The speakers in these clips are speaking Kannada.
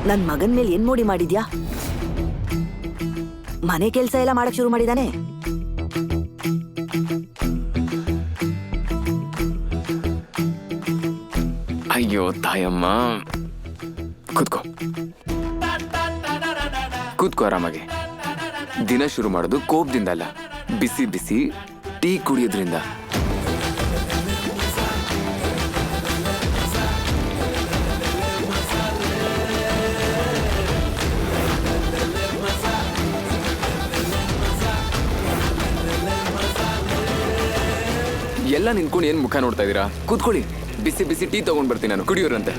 ನನ್ ಮಗನ್ ಮೇಲೆ ಏನ್ ಮೋಡಿ ಮಾಡಿದ್ಯಾ? ಮನೆ ಕೆಲ್ಸ ಎಲ್ಲ ಮಾಡಕ್ ಶುರು ಮಾಡಿದಾನೆ. ಅಯ್ಯೋ ತಾಯಮ್ಮ, ಕೂತ್ಕೋ ಕೂತ್ಕೋ ಆರಾಮಾಗಿ. ದಿನ ಶುರು ಮಾಡೋದು ಕೋಪದಿಂದ ಅಲ್ಲ, ಬಿಸಿ ಬಿಸಿ ಟೀ ಕುಡಿಯೋದ್ರಿಂದ. ಎಲ್ಲ ನಿಂತ್ಕೊಂಡು ಏನ್ ಮುಖ ನೋಡ್ತಾ ಇದೀರಾ? ಕೂತ್ಕೊಳ್ಳಿ, ಬಿಸಿ ಬಿಸಿ ಟೀ ತಗೊಂಡ್ ಬರ್ತೀನಿ ನಾನು, ಕುಡಿಯೋರಂತೆ.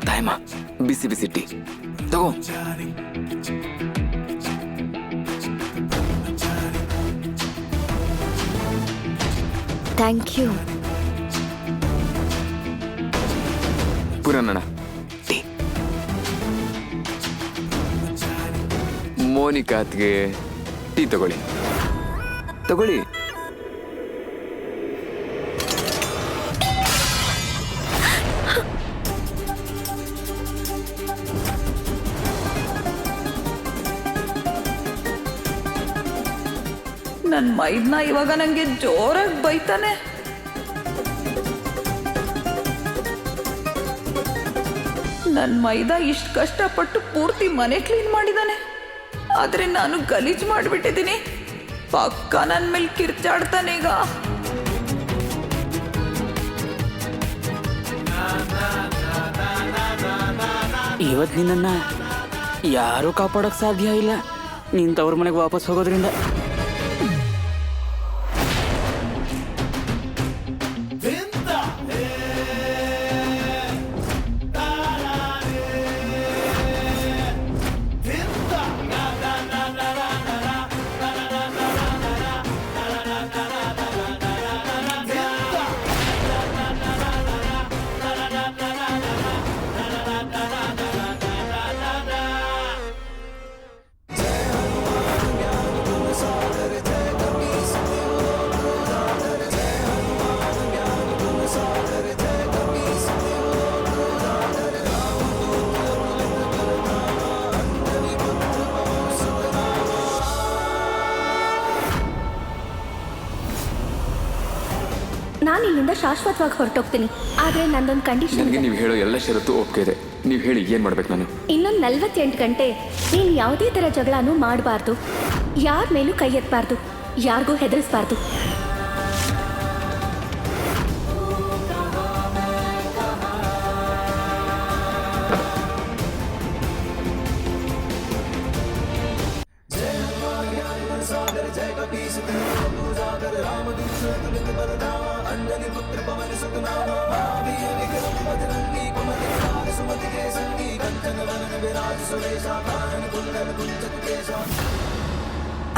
ತಾಯಮ್ಮ, ಬಿಸಿ ಬಿಸಿ ಟೀ ತಗೋ. Thank you. ಪುರಾಣ ಟೀ. ಮೋನಿಕಾತ್ಗೆ ಟೀ ತಗೊಳ್ಳಿ ತಗೊಳ್ಳಿ. ನನ್ ಮೈದ್ನ ಇವಾಗ ನಂಗೆ ಜೋರಾಗಿ ಬೈತಾನೆ. ನನ್ ಮೈದ ಇಷ್ಟು ಕಷ್ಟಪಟ್ಟು ಪೂರ್ತಿ ಮನೆ ಕ್ಲೀನ್ ಮಾಡಿದಾನೆ, ಆದ್ರೆ ನಾನು ಗಲೀಜ್ ಮಾಡಿಬಿಟ್ಟಿದ್ದೀನಿ. ಪಕ್ಕ ನನ್ ಮೇಲೆ ಕಿರ್ಚಾಡ್ತಾನೆ ಈಗ. ಇವತ್ತು ನಿನ್ನನ್ನ ಯಾರೂ ಕಾಪಾಡೋಕೆ ಸಾಧ್ಯ ಇಲ್ಲ, ನೀನು ತವ್ರ ಮನೆಗೆ ವಾಪಸ್ ಹೋಗೋದ್ರಿಂದ. ನಾನು ಇಲ್ಲಿಂದ ಶಾಶ್ವತವಾಗಿ ಹೊರಟೋಗ್ತೀನಿ, ಆದ್ರೆ ನಂದೊಂದು ಕಂಡೀಷನ್. ನನಗೆ ನೀವು ಹೇಳೋ ಎಲ್ಲ ಷರತ್ತು ಓಕೆ ಇದೆ. ನೀವು ಹೇಳಿ, ಏನು ಮಾಡ್ಬೇಕು ನಾನು? ಇನ್ನೊಂದು 48 ಗಂಟೆ ನೀನು ಯಾವುದೇ ಥರ ಜಗಳನೂ ಮಾಡಬಾರ್ದು, ಯಾರ ಮೇಲೂ ಕೈ ಎತ್ತಬಾರ್ದು, ಯಾರಿಗೂ ಹೆದರಿಸಬಾರ್ದು.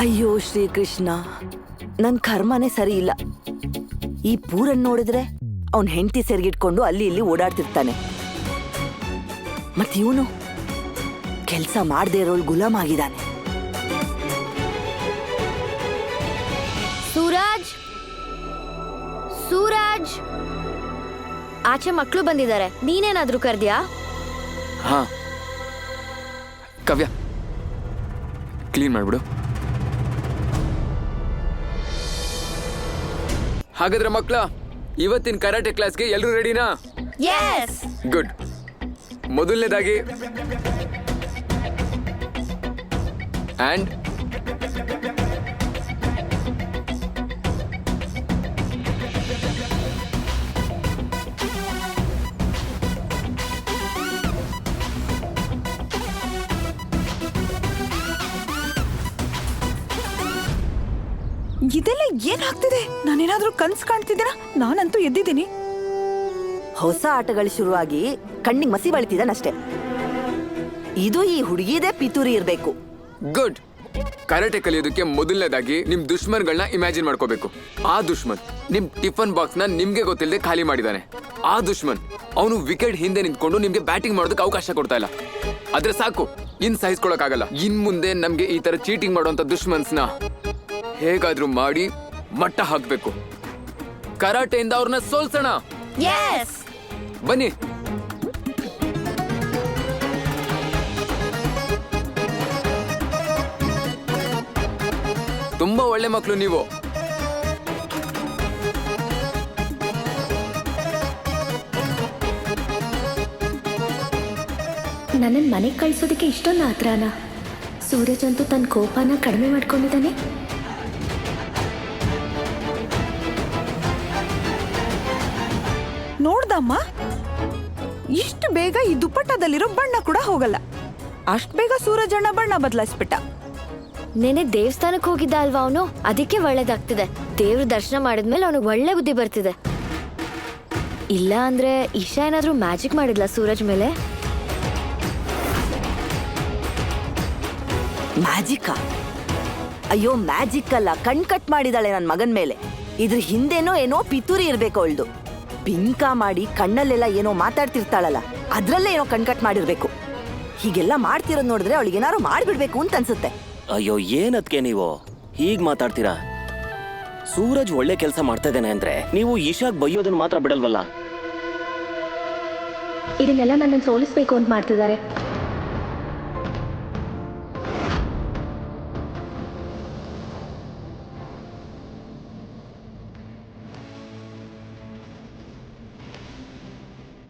ಅಯ್ಯೋ ಶ್ರೀಕೃಷ್ಣ, ನನ್ ಕರ್ಮನೇ ಸರಿ ಇಲ್ಲ. ಈ ಪೂರನ್ ನೋಡಿದ್ರೆ ಅವನ್ ಹೆಂಡತಿ ಸೆರ್ಗಿಟ್ಕೊಂಡು ಅಲ್ಲಿ ಇಲ್ಲಿ ಓಡಾಡ್ತಿರ್ತಾನೆ. ಮತ್ ಇವನು ಕೆಲ್ಸ ಮಾಡದೇ ಇರೋಳು ಗುಲಾಮ್ ಆಗಿದ್ದಾನೆ. ಸೂರಜ್, ಸೂರಜ್, ಆಚೆ ಮಕ್ಕಳು ಬಂದಿದ್ದಾರೆ, ನೀನೇನಾದ್ರೂ ಕರ್ದ್ಯಾ? ಹಾ, ಕಾವ್ಯ ಕ್ಲೀನ್ ಮಾಡ್ಬಿಡು. ಹಾಗಾದ್ರೆ ಮಕ್ಕಳ, ಇವತ್ತಿನ ಕರಾಟೆ ಕ್ಲಾಸ್ಗೆ ಎಲ್ಲರೂ ರೆಡಿನಾ? ಎಸ್. ಗುಡ್. ಮೊದಲನೇದಾಗಿ ಆ್ಯಂಡ್ ಇದೆಲ್ಲ ಏನಾಗ್ತಿದೆ? ನಾನೇನಾದ್ರೂ ಕನ್ಸ್ ಕಾಣ್ತಿದ್ದೀನ? ನಾನಂತೂ ಎದ್ದಿದ್ದೀನಿ. ಹೊಸ ಆಟಗಳು ಶುರುವಾಗಿ ಕಣ್ಣಿಗೆ ಮಸಿ ಬಳಿತಿದ್ದಾನಷ್ಟೇ. ಇದು ಈ ಹುಡುಗಿದೇ ಪಿತೂರಿ ಇರ್ಬೇಕು. ಗುಡ್. ಕರಾಟೆ ಕಲಿಯೋದಕ್ಕೆ ಮೊದಲನೇದಾಗಿ ನಿಮ್ ದುಶ್ಮನ್ಗಳನ್ನ ಇಮ್ಯಾಜಿನ್ ಮಾಡ್ಕೋಬೇಕು. ಆ ದುಶ್ಮನ್ ನಿಮ್ ಟಿಫನ್ ಬಾಕ್ಸ್ ನ ನಿಮ್ಗೆ ಗೊತ್ತಿಲ್ಲದೆ ಖಾಲಿ ಮಾಡಿದಾನೆ. ಆ ದುಶ್ಮನ್ ಅವನು ವಿಕೆಟ್ ಹಿಂದೆ ನಿಂತ್ಕೊಂಡು ನಿಮ್ಗೆ ಬ್ಯಾಟಿಂಗ್ ಮಾಡೋದಕ್ಕೆ ಅವಕಾಶ ಕೊಡ್ತಾ ಇಲ್ಲ. ಆದ್ರೆ ಸಾಕು, ಇನ್ ಸಹಿಸ್ಕೊಳಕ್ಕಾಗಲ್ಲ. ಇನ್ ಮುಂದೆ ನಮ್ಗೆ ಈ ತರ ಚೀಟಿಂಗ್ ಮಾಡುವಂತ ದುಶ್ಮನ್ಸ್ನ ಹೇಗಾದ್ರೂ ಮಾಡಿ ಮಟ್ಟ ಹಾಕ್ಬೇಕು. ಕರಾಟೆಯಿಂದ ಅವ್ರನ್ನ ಸೋಲ್ಸೋಣ. ಬನ್ನಿ. ತುಂಬಾ ಒಳ್ಳೆ ಮಕ್ಕಳು ನೀವು. ನನ್ನನ್ನು ಮನೆಗೆ ಕಳಿಸೋದಕ್ಕೆ ಇಷ್ಟೊಂದು ಆತ್ರನ? ಸೂರಜ್ ಅಂತೂ ತನ್ನ ಕೋಪನ ಕಡಿಮೆ ಮಾಡ್ಕೊಂಡಿದ್ದಾನೆ. ನೋಡ್ದಮ್ಮ, ಇಷ್ಟು ಬೇಗ ಈ ದುಪ್ಪಟ್ಟದಲ್ಲಿರೋ ಬಣ್ಣ ಕೂಡ ಹೋಗಲ್ಲ. ಅಷ್ಟ್ ಬೇಗ ಸೂರಜಣ್ಣ ಬಣ್ಣ ಬದಲಾಯಿಸ್ಬಿಟ್ಟ. ನೆನೆ ದೇವಸ್ಥಾನಕ್ಕೆ ಹೋಗಿದ್ದ ಅಲ್ವಾ ಅವನು, ಅದಕ್ಕೆ ಒಳ್ಳೇದಾಗ್ತಿದೆ. ದೇವ್ರ ದರ್ಶನ ಮಾಡಿದ್ಮೇಲೆ ಅವನಿಗೆ ಒಳ್ಳೆ ಬುದ್ಧಿ ಬರ್ತಿದೆ. ಇಲ್ಲ ಅಂದ್ರೆ ಇಶಾ ಏನಾದ್ರೂ ಮ್ಯಾಜಿಕ್ ಮಾಡಿದ್ಲ ಸೂರಜ್ ಮೇಲೆ? ಮ್ಯಾಜಿಕ್ಕಾ? ಅಯ್ಯೋ ಮ್ಯಾಜಿಕ್ ಅಲ್ಲ, ಕಣ್ ಕಟ್ ಮಾಡಿದಾಳೆ ನನ್ನ ಮಗನ್ ಮೇಲೆ. ಇದ್ರ ಹಿಂದೆನೋ ಏನೋ ಪಿತೂರಿ ಇರ್ಬೇಕು ಅವಳ್ದು. ಪಿಂಕ ಮಾಡಿ ಕಣ್ಣಲ್ಲೆಲ್ಲ ಏನೋ ಮಾತಾಡ್ತಿರ್ತಾಳಲ್ಲ, ಅದ್ರಲ್ಲೇ ಏನೋ ಕಣ್ ಕಟ್ ಮಾಡಿರ್ಬೇಕು. ಹೀಗೆಲ್ಲ ಮಾಡ್ತಿರೋದ್ ನೋಡಿದ್ರೆ ಅವಳಿಗೆ ಏನಾರು ಮಾಡ್ಬಿಡ್ಬೇಕು ಅಂತ ಅನ್ಸುತ್ತೆ. ಅಯ್ಯೋ ಏನದ್ಕೆ ನೀವು ಹೀಗ್ ಮಾತಾಡ್ತೀರಾ? ಸೂರಜ್ ಒಳ್ಳೆ ಕೆಲಸ ಮಾಡ್ತಾ ಇದ್ದಾನೆ ಅಂದ್ರೆ ನೀವು ಈಶಾಗ್ ಬೈಯೋದನ್ನ ಮಾತ್ರ ಬಿಡಲ್ವಲ್ಲ? ಇದನ್ನೆಲ್ಲ ನನ್ನನ್ನು ಸೋಲಿಸ್ಬೇಕು ಅಂತ ಮಾಡ್ತಿದ್ದಾರೆ.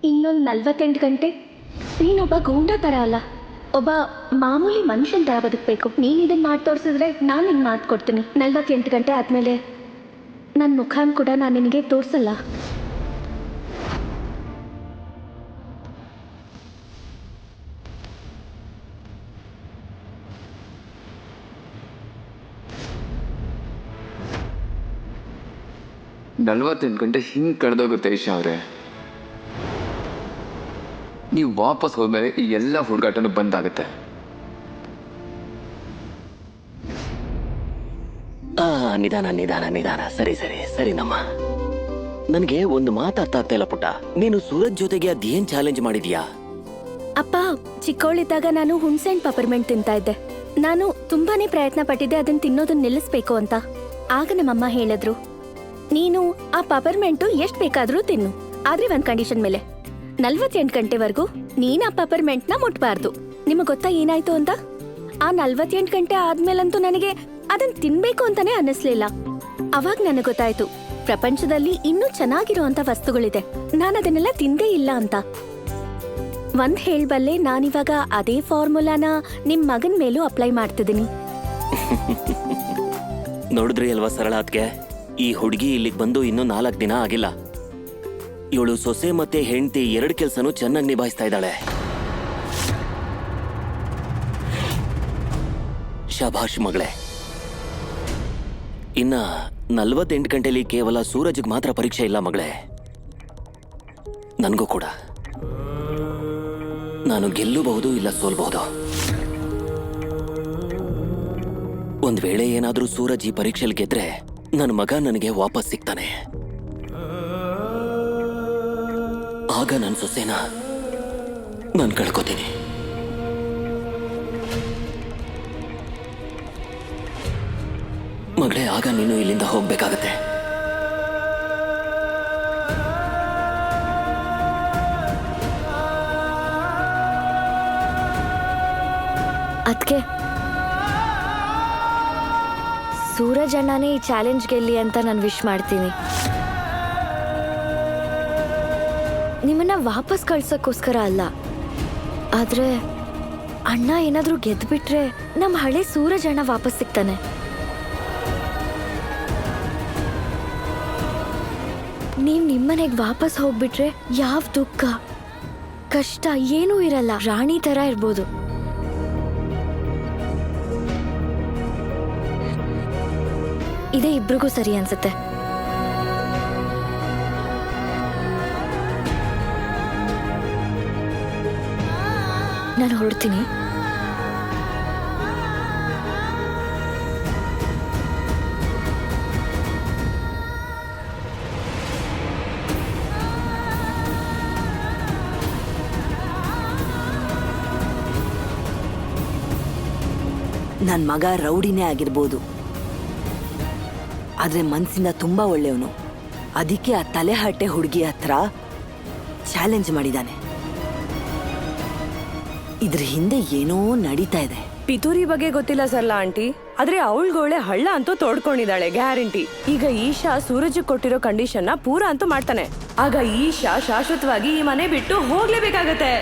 ಇನ್ನೊಂದು 48 ಗಂಟೆ ನೀನೊಬ್ಬ ಗೂಂಡ ಥರ ಅಲ್ಲ, ಒಬ್ಬ ಮಾಮೂಲಿ ಮನುಷ್ಯನ ಥರ ಬದುಕಬೇಕು. ನೀನು ಇದನ್ನು ಮಾಡಿ ತೋರಿಸಿದ್ರೆ ನಾನು ನಿಂಗೆ ಮಾಡ್ಕೊಡ್ತೀನಿ. 48 ಗಂಟೆ ಆದಮೇಲೆ ನನ್ನ ಮುಖಾನ್ ಕೂಡ ನಾನು ನಿನಗೆ ತೋರಿಸಲ್ಲ. ನಲ್ವತ್ತೆಂಟು ಗಂಟೆ ಹಿಂಗ್ ಕಳೆದೋಗುತ್ತೆ ಈಶಾ ಅವ್ರೆ. ನೀವು ವಾಪಸ್ ಹೋದ್ಮೇಲೆ ಈ ಎಲ್ಲ ಹುಡುಗಾಟನು ಬಂದಾಗುತ್ತೆ. ನಿಧಾನ ನಿಧಾನ ನಿಧಾನ. ಸರಿ ಸರಿ ಸರಿ ನಮ್ಮ. ನನ್ಗೆ ಒಂದು ಮಾತಾಡ್ತಾ ಆಗ್ತಾ ಇಲ್ಲ ಪುಟ್ಟ. ನೀನು ಸೂರಜ್ ಜೊತೆಗೆ ಅದೇನ್ ಚಾಲೆಂಜ್ ಮಾಡಿದ್ಯಾ? ಅಪ್ಪ, ಚಿಕ್ಕವಳಿದ್ದಾಗ ನಾನು ಹುಣ್ಸೆಹಣ್ಣು ಪಪರ್ಮೆಂಟ್ ತಿಂತಾ ಇದ್ದೆ. ನಾನು ತುಂಬಾನೇ ಪ್ರಯತ್ನ ಪಟ್ಟಿದ್ದೆ ಅದನ್ನ ತಿನ್ನೋದನ್ನ ನಿಲ್ಲಿಸ್ಬೇಕು ಅಂತ. ಆಗ ನಮ್ಮಮ್ಮ ಹೇಳಿದ್ರು, ನೀನು ಆ ಪಪರ್ಮೆಂಟು ಎಷ್ಟು ಬೇಕಾದ್ರೂ ತಿನ್ನು, ಆದ್ರೆ ಒಂದ್ ಕಂಡೀಷನ್ ಮೇಲೆ. 48 ಗಂಟೆವರೆಗೂ ನೀನ್ ಆ ಪಪರ್ಮೆಂಟ್ನ ಮುಟ್ಬಾರ್ದು. ನಿಮಗ್ ಗೊತ್ತಾ ಏನಾಯ್ತು ಅಂತ? ಆ 48 ಗಂಟೆ ಆದ್ಮೇಲಂತೂ ನನಗೆ ಅದನ್ನ ತಿನ್ಬೇಕು ಅಂತಾನೆ ಅನ್ನಿಸ್ಲಿಲ್ಲ. ಅವಾಗ ನನಗೆ ಗೊತ್ತಾಯ್ತು, ಪ್ರಪಂಚದಲ್ಲಿ ಇನ್ನೂ ಚೆನ್ನಾಗಿರುವಂತ ವಸ್ತುಗಳಿದೆ, ನಾನು ಅದನ್ನೆಲ್ಲ ತಿಂದೇ ಇಲ್ಲ ಅಂತ. ಒಂದ್ ಹೇಳ್ಬಲ್ಲೆ, ನಾನಿವಾಗ ಅದೇ ಫಾರ್ಮುಲಾನ ನಿಮ್ ಮಗನ್ ಮೇಲೂ ಅಪ್ಲೈ ಮಾಡ್ತಿದ್ದೀನಿ. ನೋಡಿದ್ರಿ ಅಲ್ವಾ ಸರಳ ಅದ್ಕೆ? ಈ ಹುಡುಗಿ ಇಲ್ಲಿಗೆ ಬಂದು ಇನ್ನೂ 4 ದಿನ ಆಗಿಲ್ಲ. ಇವಳು ಸೊಸೆ ಮತ್ತೆ ಹೆಂಡತಿ 2 ಕೆಲ್ಸನೂ ಚೆನ್ನಾಗಿ ನಿಭಾಯಿಸ್ತಾ ಇದ್ದಾಳೆ. ಶಭಾಷ್ ಮಗಳೇ. ಇನ್ನ 48 ಗಂಟೆಲಿ ಕೇವಲ ಸೂರಜ್ಗೆ ಮಾತ್ರ ಪರೀಕ್ಷೆ ಇಲ್ಲ ಮಗಳೇ, ನನಗೂ ಕೂಡ. ನಾನು ಗೆಲ್ಲಬಹುದು, ಇಲ್ಲ ಸೋಲ್ಬಹುದು. ಒಂದ್ ವೇಳೆ ಏನಾದ್ರೂ ಸೂರಜ್ ಈ ಪರೀಕ್ಷೆಯಲ್ಲಿ ಗೆದ್ರೆ ನನ್ನ ಮಗ ನನಗೆ ವಾಪಸ್ ಸಿಗ್ತಾನೆ. ಆಗ ನನ್ನ ಸೊಸೆನ ನಾನು ಕಳ್ಕೊತೀನಿ. ಮಗಳೇ, ಆಗ ನೀನು ಇಲ್ಲಿಂದ ಹೋಗ್ಬೇಕಾಗತ್ತೆ. ಅದ್ಕೆ ಸೂರಜ್ ಅಣ್ಣನೇ ಈ ಚಾಲೆಂಜ್ ಗೆಲ್ಲಿ ಅಂತ ನಾನು ವಿಶ್ ಮಾಡ್ತೀನಿ. ನಿಮ್ಮನ್ನ ವಾಪಸ್ ಕಳ್ಸೋಕ್ಕೋಸ್ಕರ ಅಲ್ಲ, ಆದ್ರೆ ಅಣ್ಣ ಏನಾದ್ರೂ ಗೆದ್ಬಿಟ್ರೆ ನಮ್ಮ ಹಳೆ ಸೂರಜ್ ಅಣ್ಣ ವಾಪಸ್ ಸಿಗ್ತಾನೆ. ನೀವ್ ನಿಮ್ಮನೆಗೆ ವಾಪಸ್ ಹೋಗ್ಬಿಟ್ರೆ ಯಾವ ದುಃಖ ಕಷ್ಟ ಏನೂ ಇರಲ್ಲ, ರಾಣಿ ತರ ಇರ್ಬೋದು. ಇದೇ ಇಬ್ರಿಗೂ ಸರಿ ಅನ್ಸುತ್ತೆ. ನಾನು ಹೊರಡ್ತೀನಿ. ನನ್ ಮಗ ರೌಡಿನೇ ಆಗಿರ್ಬೋದು, ಆದ್ರೆ ಮನ್ಸಿಂದ ತುಂಬಾ ಒಳ್ಳೆಯವನು. ಅದಕ್ಕೆ ಆ ತಲೆಹರಟೆ ಹುಡುಗಿ ಹತ್ರ ಚಾಲೆಂಜ್ ಮಾಡಿದಾನೆ. ಇದ್ರ ಹಿಂದೆ ಏನೋ ನಡೀತಾ ಇದೆ. ಪಿತೂರಿ ಬಗ್ಗೆ ಗೊತ್ತಿಲ್ಲ ಸರ್ಲಾ ಆಂಟಿ, ಆದ್ರೆ ಅವಳ್ಗೋಳೆ ಹಳ್ಳ ಅಂತೂ ತೋಡ್ಕೊಂಡಿದ್ದಾಳೆ ಗ್ಯಾರಂಟಿ. ಈಗ ಈಶಾ ಸೂರಜ್ ಕೊಟ್ಟಿರೋ ಕಂಡೀಷನ್ ನ ಪೂರ ಅಂತೂ ಮಾಡ್ತಾನೆ. ಆಗ ಈಶಾ ಶಾಶ್ವತವಾಗಿ ಈ ಮನೆ ಬಿಟ್ಟು ಹೋಗ್ಲೇಬೇಕಾಗತ್ತೆ.